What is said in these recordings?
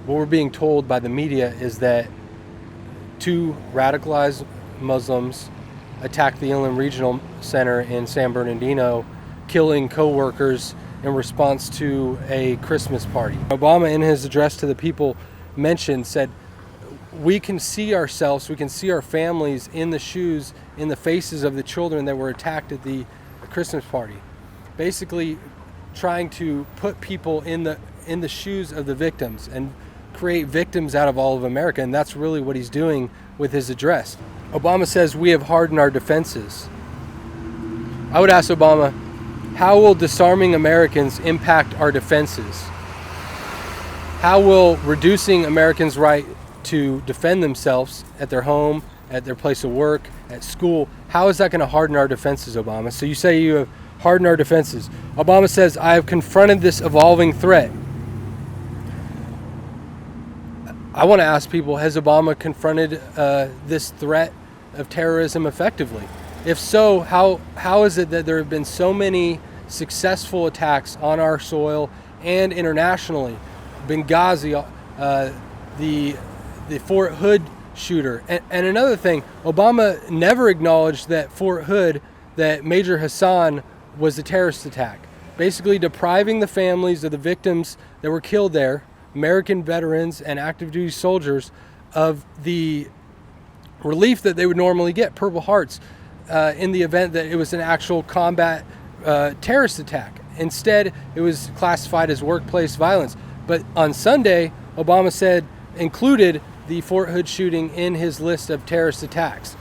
what we're being told by the media is that two radicalized Muslims attacked the Inland Regional Center in San Bernardino, killing co-workers in response to a Christmas party. Obama, in his address to the people, said, we can see ourselves, we can see our families in the shoes, in the faces of the children that were attacked at the Christmas party. Basically trying to put people in the shoes of the victims and create victims out of all of America, and that's really what he's doing with his address. Obama says we have hardened our defenses. I would ask Obama, how will disarming Americans impact our defenses? How will reducing Americans' right to defend themselves at their home, at their place of work, at school, how is that going to harden our defenses, Obama? So you say you have hardened our defenses. Obama says, I have confronted this evolving threat. I want to ask people, has Obama confronted this threat of terrorism effectively? If so, how is it that there have been so many successful attacks on our soil and internationally? Benghazi, the Fort Hood shooter. And another thing, Obama never acknowledged that Fort Hood, that Major Hassan was a terrorist attack, basically depriving the families of the victims that were killed there, American veterans and active duty soldiers, of the relief that they would normally get, Purple Hearts, in the event that it was an actual combat terrorist attack. Instead, it was classified as workplace violence. But on Sunday, Obama said, included the Fort Hood shooting in his list of terrorist attacks.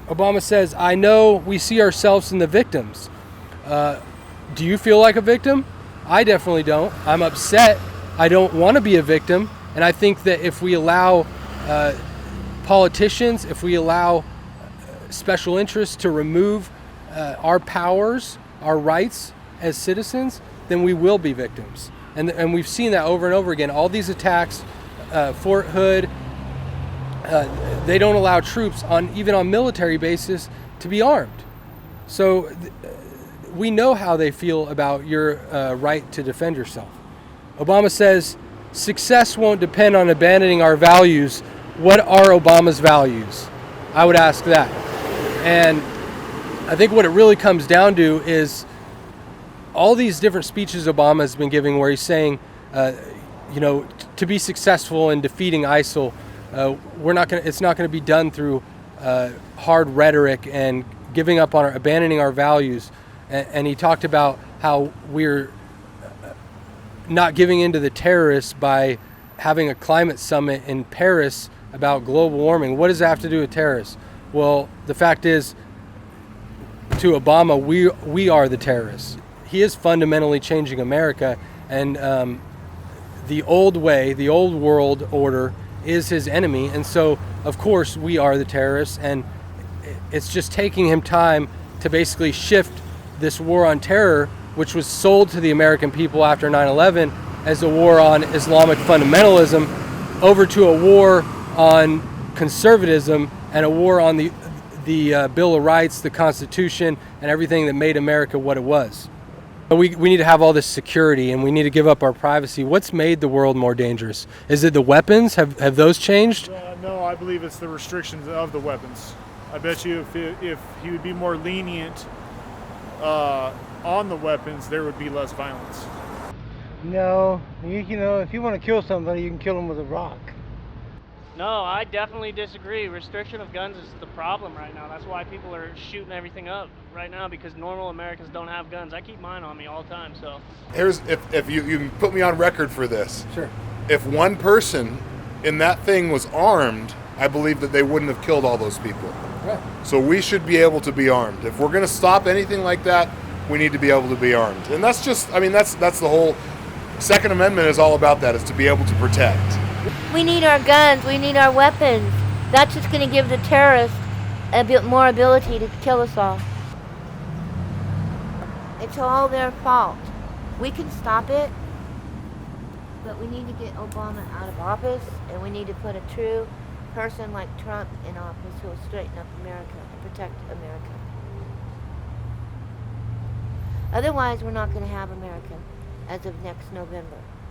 Obama says, I know we see ourselves in the victims. Do you feel like a victim? I definitely don't. I'm upset. I don't want to be a victim. And I think that if we allow politicians, if we allow special interests to remove our powers, our rights as citizens, then we will be victims. And we've seen that over and over again. All these attacks, Fort Hood, they don't allow troops, even on military bases, to be armed. So we know how they feel about your right to defend yourself. Obama says, success won't depend on abandoning our values. What are Obama's values? I would ask that. And I think what it really comes down to is all these different speeches Obama has been giving where he's saying, to be successful in defeating ISIL, it's not going to be done through hard rhetoric and giving up on abandoning our values. And he talked about how we're not giving in to the terrorists by having a climate summit in Paris about global warming. What does that have to do with terrorists? Well, the fact is, to Obama, we are the terrorists. He is fundamentally changing America, and the old way, the old world order is his enemy. And so, of course, we are the terrorists, and it's just taking him time to basically shift this war on terror, which was sold to the American people after 9/11 as a war on Islamic fundamentalism, over to a war on conservatism and a war on the Bill of Rights, the Constitution, and everything that made America what it was. We need to have all this security, and we need to give up our privacy. What's made the world more dangerous? Is it the weapons? Have those changed? No, I believe it's the restrictions of the weapons. I bet you if he would be more lenient on the weapons, there would be less violence. No, if you want to kill somebody, you can kill them with a rock. No, I definitely disagree. Restriction of guns is the problem right now. That's why people are shooting everything up right now, because normal Americans don't have guns. I keep mine on me all the time, so. Here's, if you can put me on record for this. Sure. If one person in that thing was armed, I believe that they wouldn't have killed all those people. Right. So we should be able to be armed. If we're going to stop anything like that, we need to be able to be armed. And that's just, that's the whole Second Amendment is all about that, is to be able to protect. We need our guns, we need our weapons. That's just going to give the terrorists a bit more ability to kill us all. It's all their fault. We can stop it, but we need to get Obama out of office, and we need to put a true person like Trump in office who will straighten up America and protect America. Otherwise, we're not going to have America as of next November.